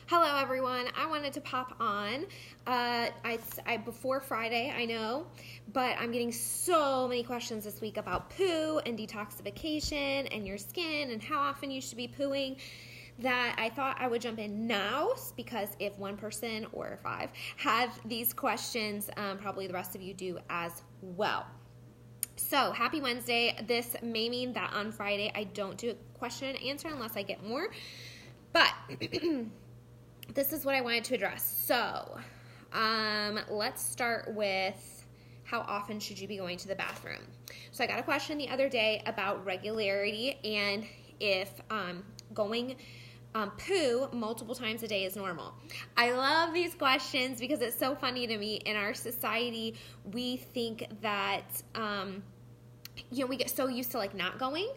Hello everyone, I wanted to pop on, before Friday, I know, but I'm getting so many questions this week about poo and detoxification and your skin and how often you should be pooing that I thought I would jump in now, because if one person or five have these questions, probably the rest of you do as well. So happy Wednesday. This may mean that on Friday I don't do a question and answer unless I get more, but this is what I wanted to address. So let's start with how often should you be going to the bathroom? So I got a question the other day about regularity and if going poo multiple times a day is normal. I love these questions because it's so funny to me. In our society, we think that, we get so used to like not going,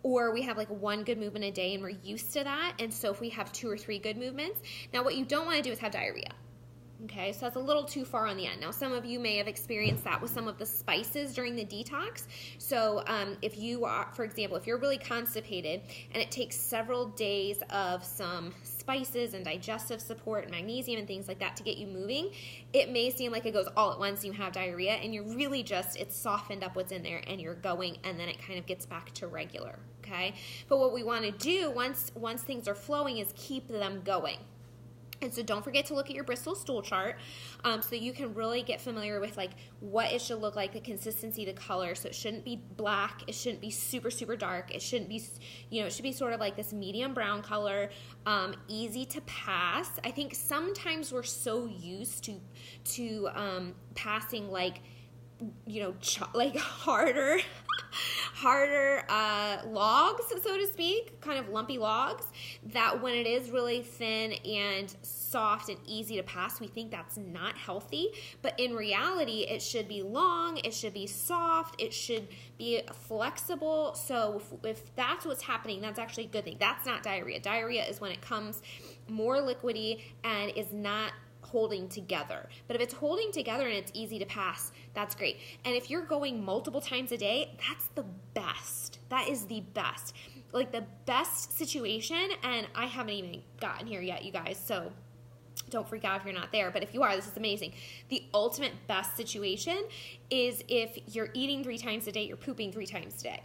or we have like one good movement a day and we're used to that. And so if we have 2 or 3 good movements, now what you don't want to do is have diarrhea. Okay, so that's a little too far on the end. Now, some of you may have experienced that with some of the spices during the detox. So if you are, for example, if you're really constipated and it takes several days of some spices and digestive support and magnesium and things like that to get you moving, it may seem like it goes all at once and you have diarrhea, and you're really just, it's softened up what's in there and you're going, and then it kind of gets back to regular, okay? But what we want to do once things are flowing is keep them going. And so don't forget to look at your Bristol stool chart so you can really get familiar with like what it should look like, the consistency, the color. So it shouldn't be black. It shouldn't be super, super dark. It shouldn't be, it should be sort of like this medium brown color, easy to pass. I think sometimes we're so used to passing like, like harder logs, so to speak, kind of lumpy logs, that when it is really thin and soft and easy to pass, we think that's not healthy. But in reality, it should be long, it should be soft, it should be flexible. So if that's what's happening, that's actually a good thing. That's not diarrhea. Diarrhea is when it comes more liquidy and is not holding together. But if it's holding together and it's easy to pass, that's great. And if you're going multiple times a day, that's the best. That is the best. Like the best situation, and I haven't even gotten here yet, you guys, so don't freak out if you're not there. But if you are, this is amazing. The ultimate best situation is if you're eating 3 times a day, you're pooping 3 times a day.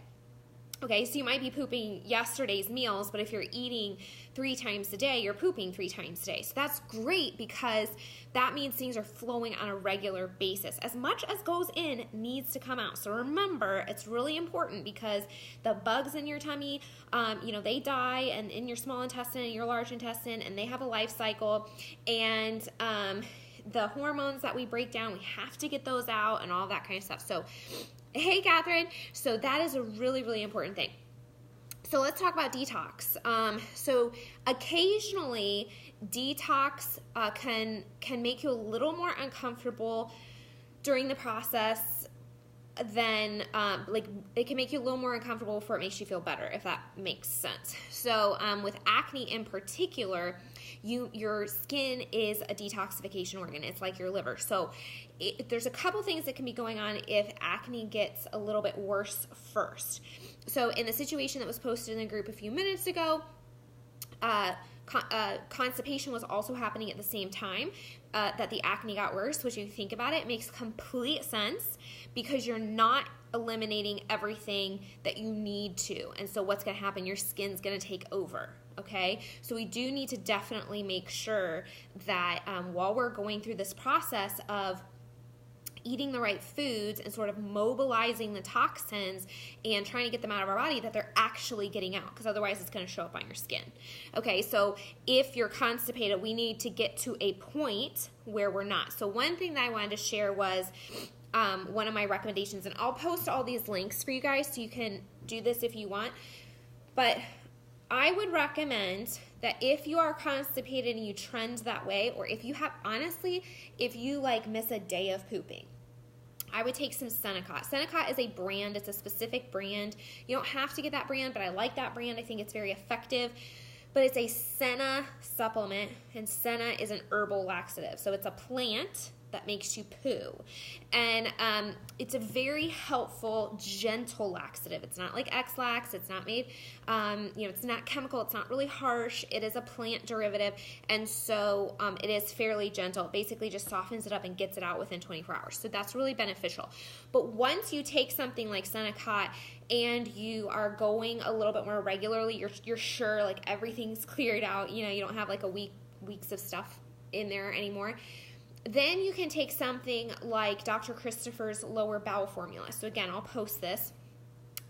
Okay, so you might be pooping yesterday's meals, but if you're eating 3 times a day, you're pooping 3 times a day. So that's great because that means things are flowing on a regular basis. As much as goes in needs to come out. So remember, it's really important because the bugs in your tummy, they die, and in your small intestine and your large intestine, and they have a life cycle. And the hormones that we break down, we have to get those out and all that kind of stuff. So hey, Catherine. So that is a really, really important thing. So let's talk about detox. So occasionally, detox can make you a little more uncomfortable during the process than, it can make you a little more uncomfortable before it makes you feel better, if that makes sense. So with acne in particular, your skin is a detoxification organ. It's like your liver. So there's a couple things that can be going on if acne gets a little bit worse first. So in the situation that was posted in the group a few minutes ago, constipation was also happening at the same time that the acne got worse, which, if you think about it, makes complete sense because you're not eliminating everything that you need to. And so what's going to happen? Your skin's going to take over. Okay, so we do need to definitely make sure that while we're going through this process of eating the right foods and sort of mobilizing the toxins and trying to get them out of our body, that they're actually getting out, because otherwise it's going to show up on your skin. Okay, so if you're constipated, we need to get to a point where we're not. So one thing that I wanted to share was one of my recommendations, and I'll post all these links for you guys so you can do this if you want, but I would recommend that if you are constipated and you trend that way, or if you have, honestly, if you like miss a day of pooping, I would take some Senecot. Senecot is a brand. It's a specific brand. You don't have to get that brand, but I like that brand. I think it's very effective. But it's a senna supplement, and senna is an herbal laxative. So it's a plant that makes you poo. And it's a very helpful, gentle laxative. It's not like X-Lax. It's not made, it's not chemical. It's not really harsh. It is a plant derivative. And so it is fairly gentle. It basically just softens it up and gets it out within 24 hours. So that's really beneficial. But once you take something like Senokot and you are going a little bit more regularly, you're sure like everything's cleared out, you don't have like weeks of stuff in there anymore, then you can take something like Dr. Christopher's lower bowel formula. So again, I'll post this.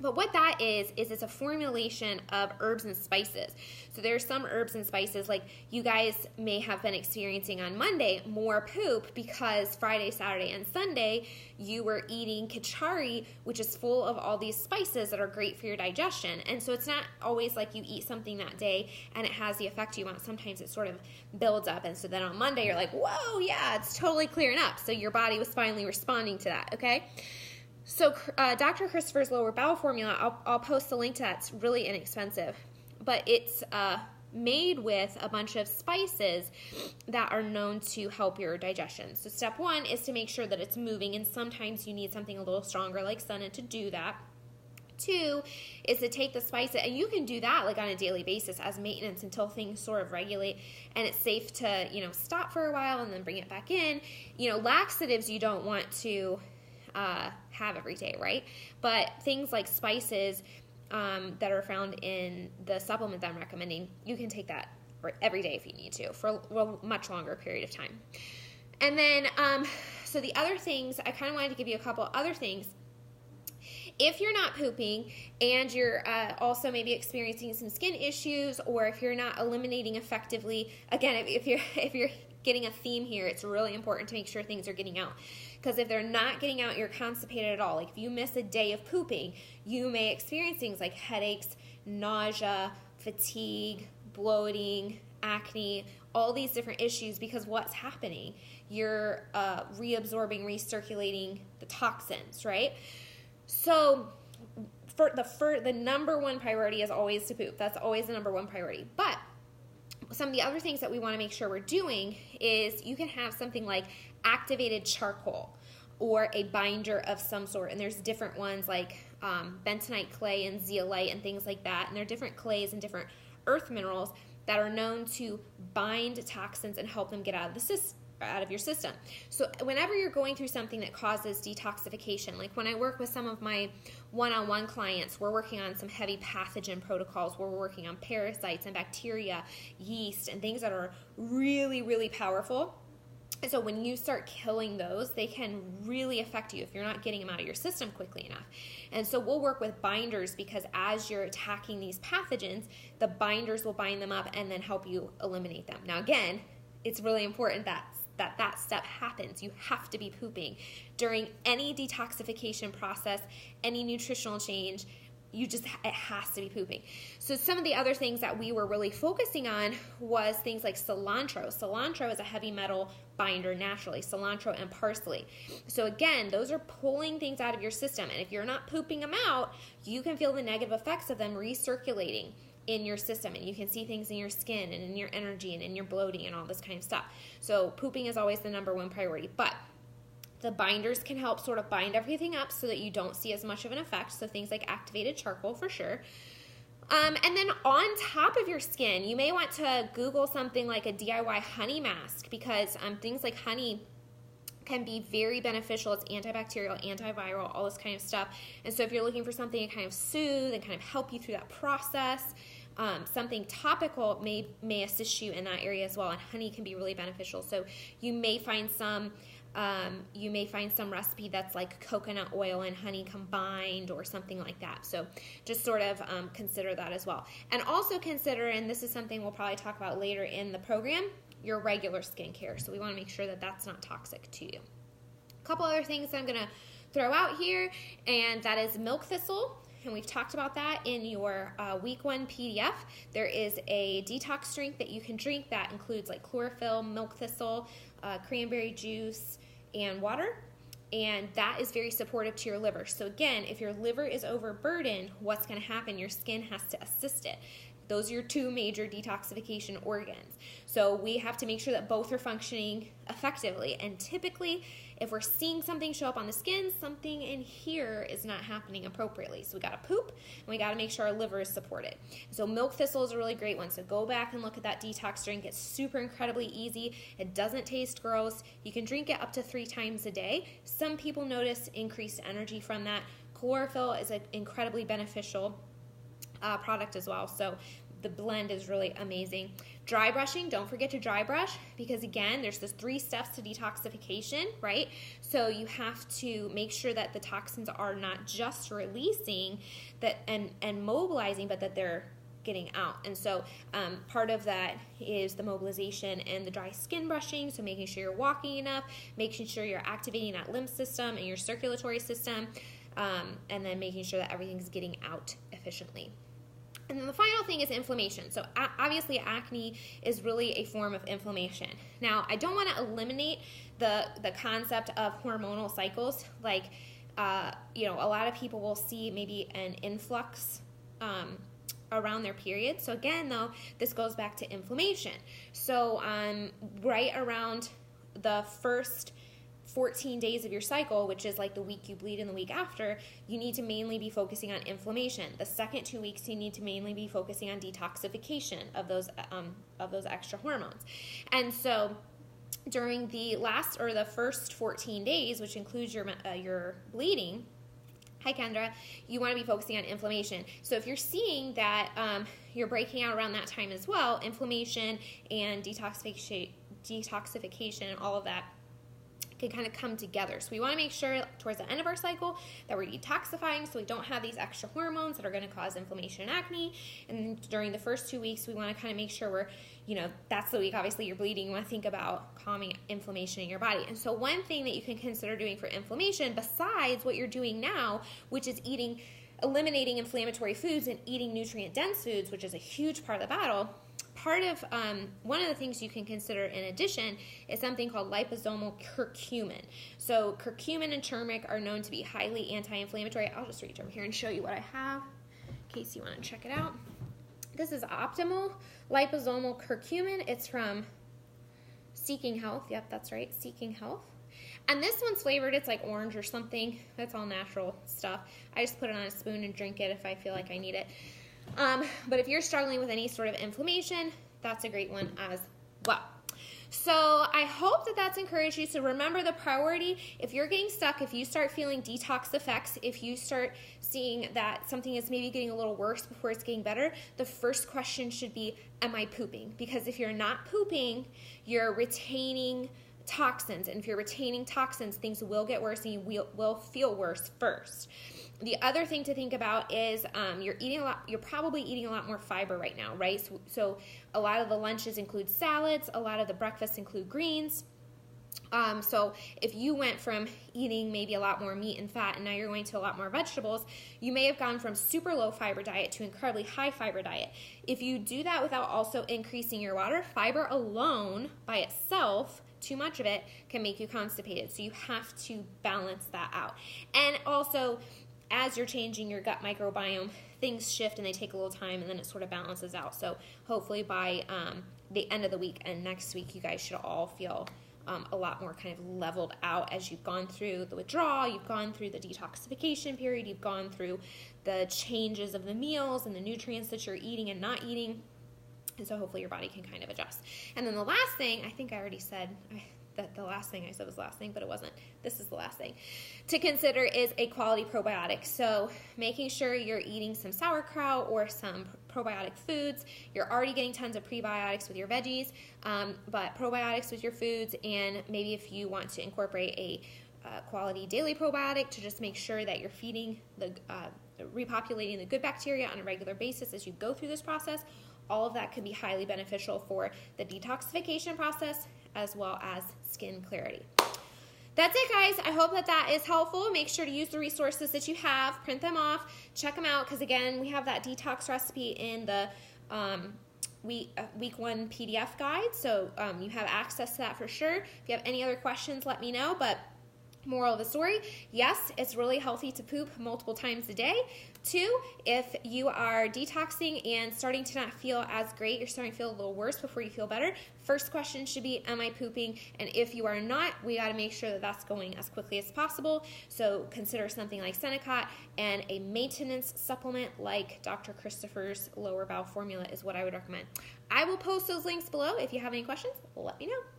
But what that is it's a formulation of herbs and spices. So there's some herbs and spices, like you guys may have been experiencing on Monday more poop because Friday, Saturday, and Sunday you were eating kitchari, which is full of all these spices that are great for your digestion. And so it's not always like you eat something that day and it has the effect you want. Sometimes it sort of builds up. And so then on Monday you're like, whoa, yeah, it's totally clearing up. So your body was finally responding to that, okay? So Dr. Christopher's lower bowel formula, I'll post the link to that. It's really inexpensive, but it's made with a bunch of spices that are known to help your digestion. So step one is to make sure that it's moving, and sometimes you need something a little stronger like Senna to do that. Two is to take the spices, and you can do that like on a daily basis as maintenance until things sort of regulate, and it's safe to, stop for a while and then bring it back in. Laxatives you don't want to have every day, right? But things like spices that are found in the supplement that I'm recommending, you can take that every day if you need to for a much longer period of time. And then, so the other things, I kind of wanted to give you a couple other things. If you're not pooping and you're also maybe experiencing some skin issues, or if you're not eliminating effectively, again, if you're getting a theme here, it's really important to make sure things are getting out. Because if they're not getting out, you're constipated at all. Like if you miss a day of pooping, you may experience things like headaches, nausea, fatigue, bloating, acne, all these different issues, because what's happening? You're reabsorbing, recirculating the toxins, right? So the number one priority is always to poop. That's always the number one priority. But some of the other things that we want to make sure we're doing is you can have something like activated charcoal or a binder of some sort. And there's different ones like bentonite clay and zeolite and things like that. And there are different clays and different earth minerals that are known to bind toxins and help them get out of your system. So whenever you're going through something that causes detoxification, like when I work with some of my one-on-one clients, we're working on some heavy pathogen protocols where we're working on parasites and bacteria, yeast, and things that are really, really powerful. And so when you start killing those, they can really affect you if you're not getting them out of your system quickly enough. And so we'll work with binders, because as you're attacking these pathogens, the binders will bind them up and then help you eliminate them. Now again, it's really important that step happens. You have to be pooping during any detoxification process, any nutritional change. It has to be pooping. So some of the other things that we were really focusing on was things like cilantro. Cilantro is a heavy metal binder naturally, cilantro and parsley. So again, those are pulling things out of your system. And if you're not pooping them out, you can feel the negative effects of them recirculating in your system, and you can see things in your skin and in your energy and in your bloating and all this kind of stuff. So pooping is always the number one priority, but the binders can help sort of bind everything up so that you don't see as much of an effect. So things like activated charcoal for sure. And then on top of your skin, you may want to Google something like a DIY honey mask, because things like honey can be very beneficial. It's antibacterial, antiviral, all this kind of stuff. And so if you're looking for something to kind of soothe and kind of help you through that process, something topical may assist you in that area as well. And honey can be really beneficial. So you may find some recipe that's like coconut oil and honey combined or something like that. So just sort of consider that as well. And also consider, and this is something we'll probably talk about later in the program, your regular skincare. So we want to make sure that that's not toxic to you. A couple other things I'm going to throw out here, and that is milk thistle. And we've talked about that in your week 1 PDF. There is a detox drink that you can drink that includes like chlorophyll, milk thistle, cranberry juice, and water. And that is very supportive to your liver. So again, if your liver is overburdened, what's going to happen? Your skin has to assist it. Those are your two major detoxification organs. So we have to make sure that both are functioning effectively. And typically, if we're seeing something show up on the skin, something in here is not happening appropriately. So we got to poop, and we got to make sure our liver is supported. So milk thistle is a really great one. So go back and look at that detox drink. It's super incredibly easy. It doesn't taste gross. You can drink it up to 3 times a day. Some people notice increased energy from that. Chlorophyll is an incredibly beneficial product as well. So the blend is really amazing. Dry brushing, don't forget to dry brush, because again, there's those 3 steps to detoxification, right? So you have to make sure that the toxins are not just releasing that and mobilizing, but that they're getting out. And so part of that is the mobilization and the dry skin brushing, so making sure you're walking enough, making sure you're activating that lymph system and your circulatory system, and then making sure that everything's getting out efficiently. And then the final thing is inflammation. So obviously acne is really a form of inflammation. Now, I don't want to eliminate the concept of hormonal cycles. Like, a lot of people will see maybe an influx around their period. So again, though, this goes back to inflammation. So right around the first 14 days of your cycle, which is like the week you bleed and the week after, you need to mainly be focusing on inflammation. The second 2 weeks, you need to mainly be focusing on detoxification of those extra hormones. And so during the first 14 days, which includes your bleeding, hi Kendra, you want to be focusing on inflammation. So if you're seeing that you're breaking out around that time as well, inflammation and detoxification and all of that can kind of come together. So we want to make sure towards the end of our cycle that we're detoxifying so we don't have these extra hormones that are going to cause inflammation and acne. And during the first 2 weeks, we want to kind of make sure we're, that's the week obviously you're bleeding. You want to think about calming inflammation in your body. And so one thing that you can consider doing for inflammation, besides what you're doing now, which is eliminating inflammatory foods and eating nutrient-dense foods, which is a huge part of the battle, one of the things you can consider in addition is something called liposomal curcumin. So curcumin and turmeric are known to be highly anti-inflammatory. I'll just reach over here and show you what I have in case you want to check it out. This is optimal liposomal curcumin. It's from Seeking Health. Yep, that's right, Seeking Health. And this one's flavored, it's like orange or something. That's all natural stuff. I just put it on a spoon and drink it if I feel like I need it. But if you're struggling with any sort of inflammation, that's a great one as well. So I hope that that's encouraged you. So remember the priority. If you're getting stuck, if you start feeling detox effects, if you start seeing that something is maybe getting a little worse before it's getting better, the first question should be, am I pooping? Because if you're not pooping, you're retaining toxins. And if you're retaining toxins, things will get worse and you will feel worse first. The other thing to think about is you're probably eating a lot more fiber right now, right? So a lot of the lunches include salads, a lot of the breakfasts include greens. So if you went from eating maybe a lot more meat and fat and now you're going to a lot more vegetables, you may have gone from super low fiber diet to incredibly high fiber diet. If you do that without also increasing your water, fiber alone by itself, too much of it, can make you constipated. So you have to balance that out. And also, as you're changing your gut microbiome, things shift and they take a little time and then it sort of balances out. So hopefully by the end of the week and next week, you guys should all feel a lot more kind of leveled out as you've gone through the withdrawal, you've gone through the detoxification period, you've gone through the changes of the meals and the nutrients that you're eating and not eating. And so hopefully your body can kind of adjust. And then the last thing, I think I already said that the last thing I said was the last thing, but it wasn't. This is the last thing to consider is a quality probiotic. So making sure you're eating some sauerkraut or some probiotic foods. You're already getting tons of prebiotics with your veggies, but probiotics with your foods, and maybe if you want to incorporate a quality daily probiotic to just make sure that you're feeding repopulating the good bacteria on a regular basis as you go through this process. All of that could be highly beneficial for the detoxification process as well as skin clarity. That's it, guys. I hope that is helpful. Make sure to use the resources that you have, print them off, check them out, because again, we have that detox recipe in the week 1 PDF guide, so you have access to that for sure. If you have any other questions, let me know, but Moral of the story, yes, it's really healthy to poop multiple times a day. 2, if you are detoxing and starting to not feel as great, you're starting to feel a little worse before you feel better, first question should be, am I pooping? And if you are not, we got to make sure that that's going as quickly as possible. So consider something like Senecot, and a maintenance supplement like Dr. Christopher's lower bowel formula is what I would recommend. I will post those links below. If you have any questions, let me know.